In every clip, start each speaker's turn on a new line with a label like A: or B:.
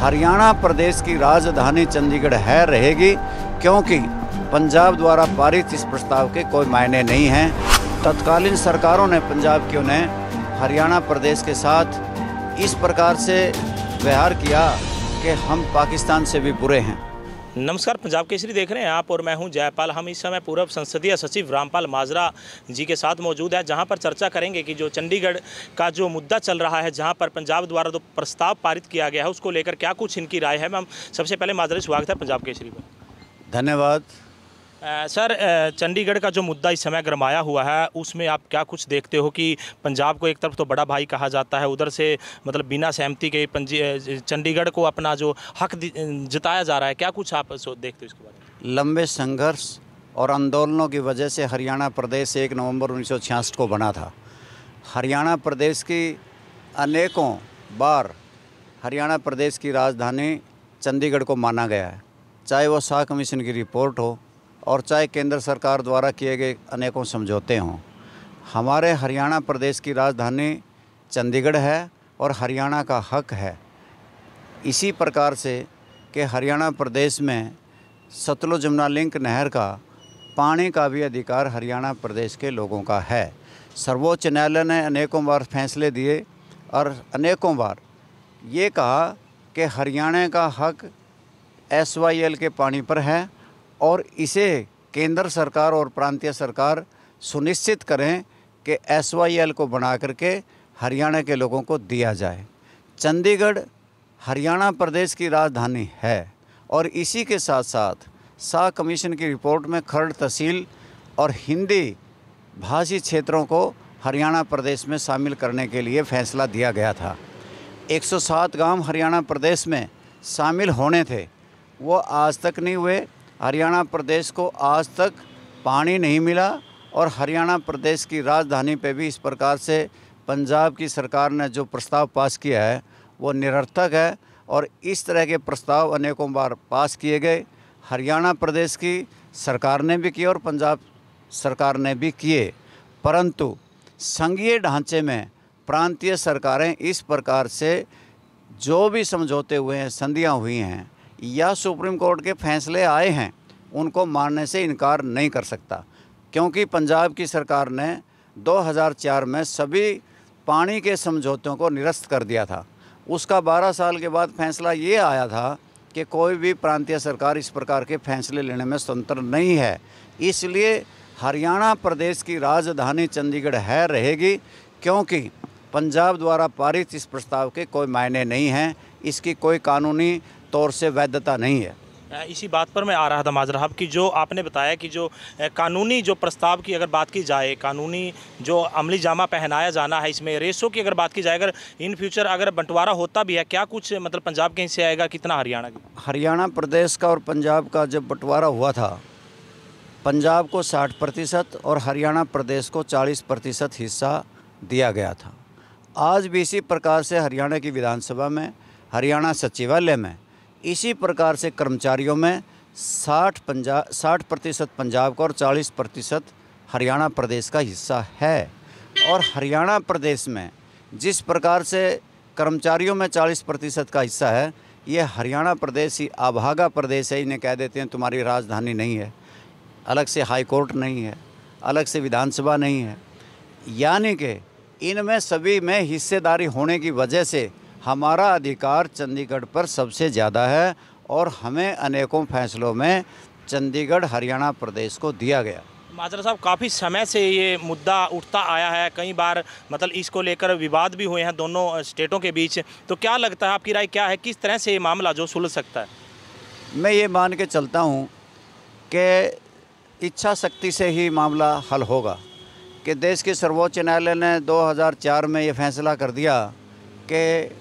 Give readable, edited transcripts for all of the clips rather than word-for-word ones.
A: हरियाणा प्रदेश की राजधानी चंडीगढ़ है रहेगी, क्योंकि पंजाब द्वारा पारित इस प्रस्ताव के कोई मायने नहीं हैं। तत्कालीन सरकारों ने पंजाब की ने हरियाणा प्रदेश के साथ इस प्रकार से व्यवहार किया कि हम पाकिस्तान से भी बुरे हैं।
B: नमस्कार, पंजाब केसरी देख रहे हैं आप और मैं हूं जयपाल। हम इस समय पूर्व संसदीय सचिव रामपाल माजरा जी के साथ मौजूद है, जहां पर चर्चा करेंगे कि जो चंडीगढ़ का जो मुद्दा चल रहा है, जहां पर पंजाब द्वारा जो प्रस्ताव पारित किया गया है, उसको लेकर क्या कुछ इनकी राय है। मैम, सबसे पहले माजरा, स्वागत है पंजाब केसरी पर।
A: धन्यवाद।
B: सर, चंडीगढ़ का जो मुद्दा इस समय गरमाया हुआ है, उसमें आप क्या कुछ देखते हो कि पंजाब को एक तरफ तो बड़ा भाई कहा जाता है, उधर से मतलब बिना सहमति के चंडीगढ़ को अपना जो हक जताया जा रहा है, क्या कुछ आप देखते हो इसके बारे में?
A: लंबे संघर्ष और आंदोलनों की वजह से हरियाणा प्रदेश 1 नवंबर 1966 को बना था। हरियाणा प्रदेश की अनेकों बार हरियाणा प्रदेश की राजधानी चंडीगढ़ को माना गया है, चाहे वो शाह कमीशन की रिपोर्ट हो और चाहे केंद्र सरकार द्वारा किए गए अनेकों समझौते हों। हमारे हरियाणा प्रदेश की राजधानी चंडीगढ़ है और हरियाणा का हक है। इसी प्रकार से कि हरियाणा प्रदेश में सतलुज यमुना लिंक नहर का पानी का भी अधिकार हरियाणा प्रदेश के लोगों का है। सर्वोच्च न्यायालय ने अनेकों बार फैसले दिए और अनेकों बार ये कहा कि हरियाणा का हक SYL के पानी पर है और इसे केंद्र सरकार और प्रांतीय सरकार सुनिश्चित करें कि SYL को बना करके हरियाणा के लोगों को दिया जाए। चंडीगढ़ हरियाणा प्रदेश की राजधानी है और इसी के साथ साथ शाह कमीशन की रिपोर्ट में खर्ड़ तहसील और हिंदी भाषी क्षेत्रों को हरियाणा प्रदेश में शामिल करने के लिए फैसला दिया गया था। 107 गांव हरियाणा प्रदेश में शामिल होने थे, वो आज तक नहीं हुए। हरियाणा प्रदेश को आज तक पानी नहीं मिला और हरियाणा प्रदेश की राजधानी पे भी इस प्रकार से पंजाब की सरकार ने जो प्रस्ताव पास किया है वो निरर्थक है और इस तरह के प्रस्ताव अनेकों बार पास किए गए। हरियाणा प्रदेश की सरकार ने भी किए और पंजाब सरकार ने भी किए, परंतु संघीय ढांचे में प्रांतीय सरकारें इस प्रकार से जो भी समझौते हुए हैं, संधियाँ हुई हैं या सुप्रीम कोर्ट के फैसले आए हैं, उनको मानने से इनकार नहीं कर सकता, क्योंकि पंजाब की सरकार ने 2004 में सभी पानी के समझौतों को निरस्त कर दिया था। उसका 12 साल के बाद फैसला ये आया था कि कोई भी प्रांतीय सरकार इस प्रकार के फैसले लेने में स्वतंत्र नहीं है। इसलिए हरियाणा प्रदेश की राजधानी चंडीगढ़ है रहेगी, क्योंकि पंजाब द्वारा पारित इस प्रस्ताव के कोई मायने नहीं हैं, इसकी कोई कानूनी तौर से वैधता नहीं है।
B: इसी बात पर मैं आ रहा था माजरा साहब की जो आपने बताया कि जो कानूनी जो प्रस्ताव की अगर बात की जाए, कानूनी जो अमली जामा पहनाया जाना है, इसमें रेसों की अगर बात की जाए, अगर इन फ्यूचर अगर बंटवारा होता भी है, क्या कुछ मतलब पंजाब के हिस्से आएगा, कितना हरियाणा की?
A: हरियाणा प्रदेश का और पंजाब का जब बंटवारा हुआ था, पंजाब को 60% और हरियाणा प्रदेश को 40% हिस्सा दिया गया था। आज भी इसी प्रकार से हरियाणा की विधानसभा में, हरियाणा सचिवालय में इसी प्रकार से कर्मचारियों में 60% पंजाब का और 40% हरियाणा प्रदेश का हिस्सा है। और हरियाणा प्रदेश में जिस प्रकार से कर्मचारियों में 40% का हिस्सा है, ये हरियाणा प्रदेश ही अभागा प्रदेश है। इन्हें कह देते हैं तुम्हारी राजधानी नहीं है, अलग से हाई कोर्ट नहीं है, अलग से विधानसभा नहीं है, यानी कि इनमें सभी में हिस्सेदारी होने की वजह से हमारा अधिकार चंडीगढ़ पर सबसे ज़्यादा है और हमें अनेकों फैसलों में चंडीगढ़ हरियाणा प्रदेश को दिया गया।
B: माजरा साहब, काफ़ी समय से ये मुद्दा उठता आया है, कई बार मतलब इसको लेकर विवाद भी हुए हैं दोनों स्टेटों के बीच, तो क्या लगता है, आपकी राय क्या है, किस तरह से ये मामला जो सुलझ सकता है?
A: मैं ये मान के चलता हूँ कि इच्छा शक्ति से ही मामला हल होगा। कि देश के सर्वोच्च न्यायालय ने 2004 में ये फैसला कर दिया कि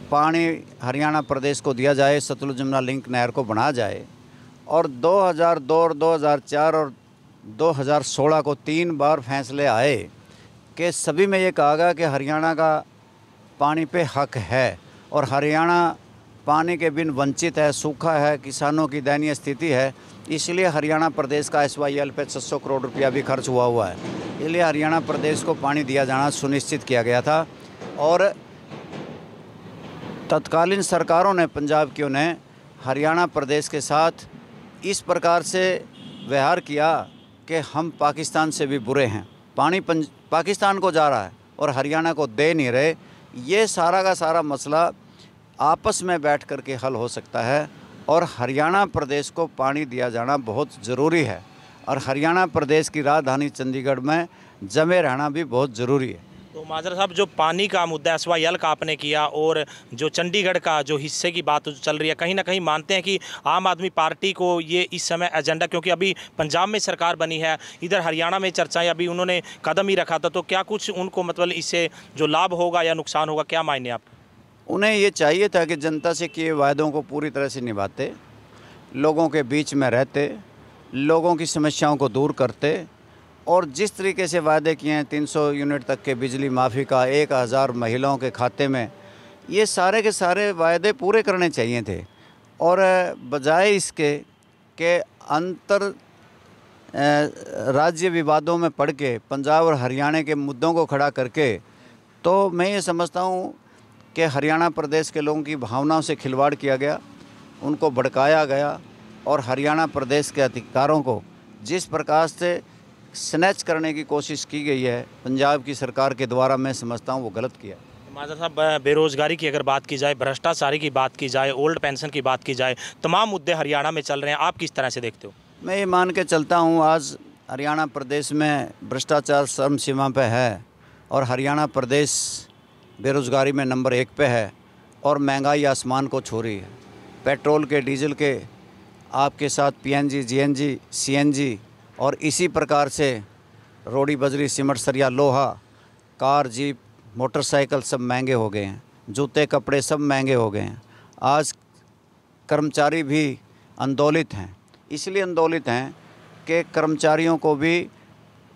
A: पानी हरियाणा प्रदेश को दिया जाए, सतलुज यमुना लिंक नहर को बनाया जाए, और 2002 और 2004 और 2016 को 3 बार फैसले आए कि सभी में ये कहा गया कि हरियाणा का पानी पे हक है और हरियाणा पानी के बिन वंचित है, सूखा है, किसानों की दयनीय स्थिति है। इसलिए हरियाणा प्रदेश का SYL पे 600 करोड़ रुपया भी खर्च हुआ है। इसलिए हरियाणा प्रदेश को पानी दिया जाना सुनिश्चित किया गया था और तत्कालीन सरकारों ने, पंजाब की, उन्हें हरियाणा प्रदेश के साथ इस प्रकार से व्यवहार किया कि हम पाकिस्तान से भी बुरे हैं, पानी पाकिस्तान को जा रहा है और हरियाणा को दे नहीं रहे। ये सारा का सारा मसला आपस में बैठ कर के हल हो सकता है और हरियाणा प्रदेश को पानी दिया जाना बहुत ज़रूरी है और हरियाणा प्रदेश की राजधानी चंडीगढ़ में जमे रहना भी बहुत ज़रूरी है।
B: तो माजरा साहब, जो पानी का मुद्दा SYL का आपने किया और जो चंडीगढ़ का जो हिस्से की बात चल रही है, कहीं ना कहीं मानते हैं कि आम आदमी पार्टी को ये इस समय एजेंडा, क्योंकि अभी पंजाब में सरकार बनी है, इधर हरियाणा में चर्चाएं, अभी उन्होंने कदम ही रखा था, तो क्या कुछ उनको मतलब इससे जो लाभ होगा या नुकसान होगा, क्या मायने आप?
A: उन्हें ये चाहिए था कि जनता से किए वायदों को पूरी तरह से निभाते, लोगों के बीच में रहते, लोगों की समस्याओं को दूर करते और जिस तरीके से वायदे किए हैं 300 यूनिट तक के बिजली माफ़ी का, 1000 महिलाओं के खाते में, ये सारे के सारे वायदे पूरे करने चाहिए थे। और बजाय इसके कि अंतर राज्य विवादों में पड़ के पंजाब और हरियाणा के मुद्दों को खड़ा करके, तो मैं ये समझता हूँ कि हरियाणा प्रदेश के लोगों की भावनाओं से खिलवाड़ किया गया, उनको भड़काया गया और हरियाणा प्रदेश के अधिकारों को जिस प्रकार से स्नैच करने की कोशिश की गई है पंजाब की सरकार के द्वारा, मैं समझता हूँ वो गलत किया।
B: माजरा साहब, बेरोज़गारी की अगर बात की जाए, भ्रष्टाचारी की बात की जाए, ओल्ड पेंशन की बात की जाए, तमाम मुद्दे हरियाणा में चल रहे हैं, आप किस तरह से देखते हो?
A: मैं ये मान के चलता हूँ आज हरियाणा प्रदेश में भ्रष्टाचार चरम सीमा पे है और हरियाणा प्रदेश बेरोज़गारी में नंबर 1 पे है और महंगाई आसमान को छू रही है। पेट्रोल के, डीजल के, आपके साथ PNG, GNG, CNG और इसी प्रकार से रोड़ी, बजरी, सीमेंट, सरिया, लोहा, कार, जीप, मोटरसाइकिल सब महंगे हो गए हैं, जूते, कपड़े सब महंगे हो गए हैं। आज कर्मचारी भी आंदोलित हैं, इसलिए आंदोलित हैं कि कर्मचारियों को भी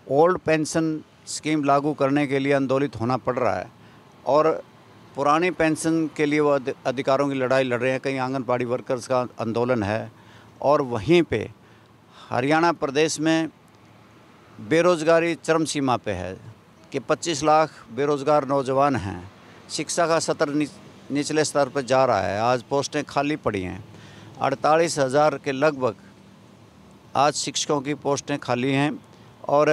A: ओल्ड पेंशन स्कीम लागू करने के लिए आंदोलित होना पड़ रहा है और पुरानी पेंशन के लिए वो अधिकारों की लड़ाई लड़ रहे हैं। कहीं आंगनबाड़ी वर्कर्स का आंदोलन है और वहीं पे हरियाणा प्रदेश में बेरोज़गारी चरम सीमा पे है कि 25 लाख बेरोज़गार नौजवान हैं। शिक्षा का स्तर निचले स्तर पर जा रहा है, आज पोस्टें खाली पड़ी हैं। 48,000 के लगभग आज शिक्षकों की पोस्टें खाली हैं और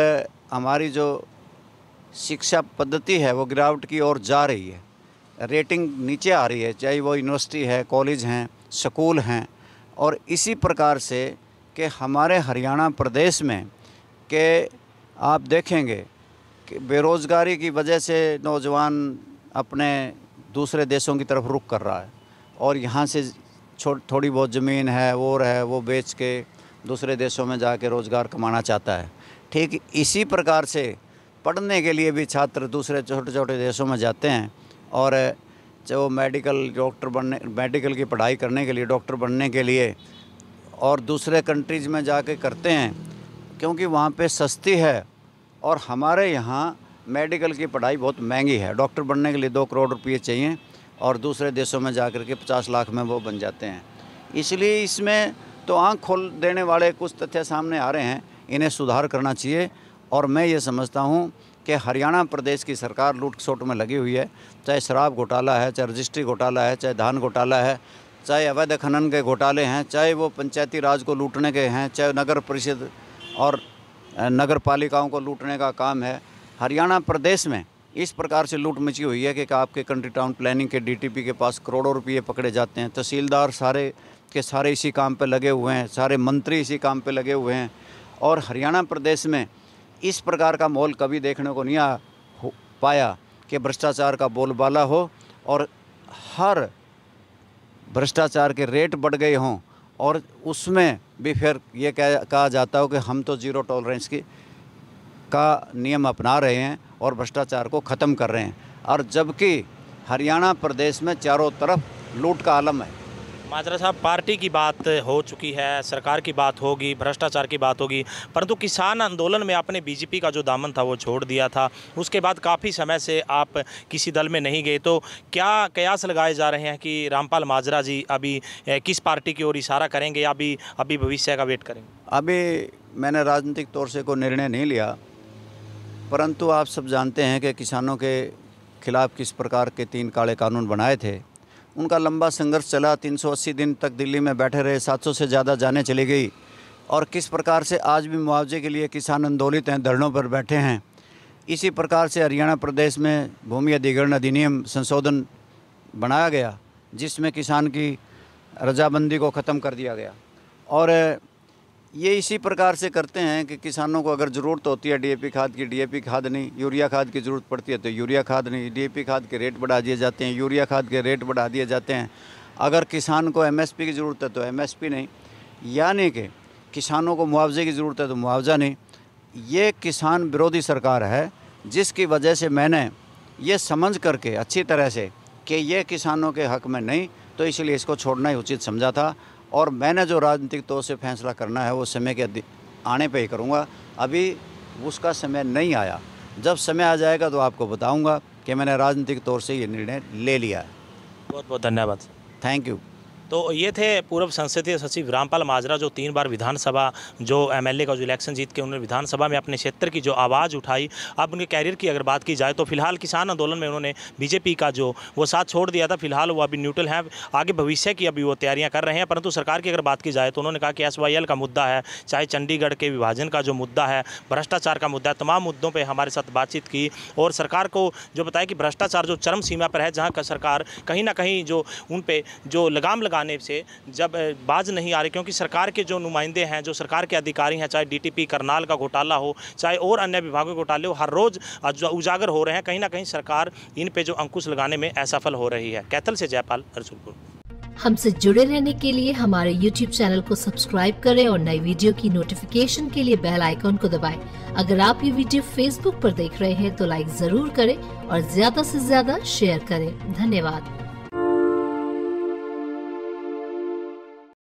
A: हमारी जो शिक्षा पद्धति है वो गिरावट की ओर जा रही है, रेटिंग नीचे आ रही है, चाहे वो यूनिवर्सिटी है, कॉलेज हैं, स्कूल हैं। और इसी प्रकार से कि हमारे हरियाणा प्रदेश में कि आप देखेंगे कि बेरोज़गारी की वजह से नौजवान अपने दूसरे देशों की तरफ रुख कर रहा है और यहाँ से थोड़ी बहुत ज़मीन है वो बेच के दूसरे देशों में जाके रोज़गार कमाना चाहता है। ठीक इसी प्रकार से पढ़ने के लिए भी छात्र दूसरे छोटे छोटे देशों में जाते हैं और जो मेडिकल की पढ़ाई करने के लिए, डॉक्टर बनने के लिए और दूसरे कंट्रीज़ में जाके करते हैं क्योंकि वहाँ पे सस्ती है और हमारे यहाँ मेडिकल की पढ़ाई बहुत महंगी है। डॉक्टर बनने के लिए 2 करोड़ रुपये चाहिए और दूसरे देशों में जाकर के 50 लाख में वो बन जाते हैं। इसलिए इसमें तो आँख खोल देने वाले कुछ तथ्य सामने आ रहे हैं, इन्हें सुधार करना चाहिए। और मैं ये समझता हूँ कि हरियाणा प्रदेश की सरकार लूट खसोट में लगी हुई है, चाहे शराब घोटाला है, चाहे रजिस्ट्री घोटाला है, चाहे धान घोटाला है, चाहे अवैध खनन के घोटाले हैं, चाहे वो पंचायती राज को लूटने के हैं, चाहे नगर परिषद और नगर पालिकाओं को लूटने का काम है। हरियाणा प्रदेश में इस प्रकार से लूट मची हुई है कि आपके कंट्री टाउन प्लानिंग के DTP के पास करोड़ों रुपये पकड़े जाते हैं, तहसीलदार सारे के सारे इसी काम पे लगे हुए हैं, सारे मंत्री इसी काम पे लगे हुए हैं। और हरियाणा प्रदेश में इस प्रकार का माहौल कभी देखने को नहीं पाया कि भ्रष्टाचार का बोलबाला हो और हर भ्रष्टाचार के रेट बढ़ गए हों और उसमें भी फिर ये कहा जाता हो कि हम तो ज़ीरो टॉलरेंस का नियम अपना रहे हैं और भ्रष्टाचार को ख़त्म कर रहे हैं, और जबकि हरियाणा प्रदेश में चारों तरफ लूट का आलम है।
B: माजरा साहब, पार्टी की बात हो चुकी है, सरकार की बात होगी, भ्रष्टाचार की बात होगी, परंतु किसान आंदोलन में आपने BJP का जो दामन था वो छोड़ दिया था। उसके बाद काफ़ी समय से आप किसी दल में नहीं गए, तो क्या कयास लगाए जा रहे हैं कि रामपाल माजरा जी अभी किस पार्टी की ओर इशारा करेंगे या अभी भविष्य का वेट करेंगे?
A: अभी मैंने राजनीतिक तौर से कोई निर्णय नहीं लिया, परंतु आप सब जानते हैं कि किसानों के खिलाफ़ किस प्रकार के 3 काले कानून बनाए थे, उनका लंबा संघर्ष चला, 380 दिन तक दिल्ली में बैठे रहे, 700 से ज़्यादा जानें चली गई, और किस प्रकार से आज भी मुआवजे के लिए किसान आंदोलित हैं, धरनों पर बैठे हैं। इसी प्रकार से हरियाणा प्रदेश में भूमि अधिग्रहण अधिनियम संशोधन बनाया गया, जिसमें किसान की रजाबंदी को ख़त्म कर दिया गया। और ये इसी प्रकार से करते हैं कि किसानों को अगर ज़रूरत होती है डीएपी खाद की, डीएपी खाद नहीं, यूरिया खाद की ज़रूरत पड़ती है तो यूरिया खाद नहीं, डीएपी खाद के रेट बढ़ा दिए जाते हैं, यूरिया खाद के रेट बढ़ा दिए जाते हैं। अगर किसान को एमएसपी की ज़रूरत है तो एमएसपी नहीं, यानी कि किसानों को मुआवजे की ज़रूरत है तो मुआवजा नहीं। ये किसान विरोधी सरकार है, जिसकी वजह से मैंने ये समझ करके अच्छी तरह से कि ये किसानों के हक़ में नहीं, तो इसलिए इसको छोड़ना ही उचित समझा था। और मैंने जो राजनीतिक तौर से फैसला करना है वो समय के आने पे ही करूँगा। अभी उसका समय नहीं आया, जब समय आ जाएगा तो आपको बताऊँगा कि मैंने राजनीतिक तौर से ये निर्णय ले लिया है।
B: बहुत बहुत धन्यवाद।
A: Thank you.
B: तो ये थे पूर्व संसदीय सचिव रामपाल माजरा, जो 3 बार विधानसभा जो एमएलए का जो इलेक्शन जीत के उन्होंने विधानसभा में अपने क्षेत्र की जो आवाज़ उठाई। अब उनके कैरियर की अगर बात की जाए तो फिलहाल किसान आंदोलन में उन्होंने बीजेपी का जो वो साथ छोड़ दिया था, फिलहाल वो अभी न्यूट्रल हैं, आगे भविष्य की अभी वो तैयारियां कर रहे हैं। परंतु सरकार की अगर बात की जाए तो उन्होंने कहा कि SYL का मुद्दा है, चाहे चंडीगढ़ के विभाजन का जो मुद्दा है, भ्रष्टाचार का मुद्दा है, तमाम मुद्दों पर हमारे साथ बातचीत की और सरकार को जो बताया कि भ्रष्टाचार जो चरम सीमा पर है, जहाँ का सरकार कहीं ना कहीं जो उन पर जो लगाम लगाने से जब बाज नहीं आ रही, क्योंकि सरकार के जो नुमाइंदे हैं, जो सरकार के अधिकारी हैं, चाहे डीटीपी करनाल का घोटाला हो, चाहे और अन्य विभागों के घोटाले हो, हर रोज़ उजागर हो रहे हैं। कहीं ना कहीं सरकार इन पे जो अंकुश लगाने में असफल हो रही है। कैथल से जयपाल, रसूलपुर।
C: हमसे जुड़े रहने के लिए हमारे YouTube चैनल को सब्सक्राइब करें और नई वीडियो की नोटिफिकेशन के लिए बेल आइकॉन को दबाएं। अगर आप ये वीडियो Facebook पर देख रहे हैं तो लाइक जरूर करें और ज्यादा से ज्यादा शेयर करें। धन्यवाद।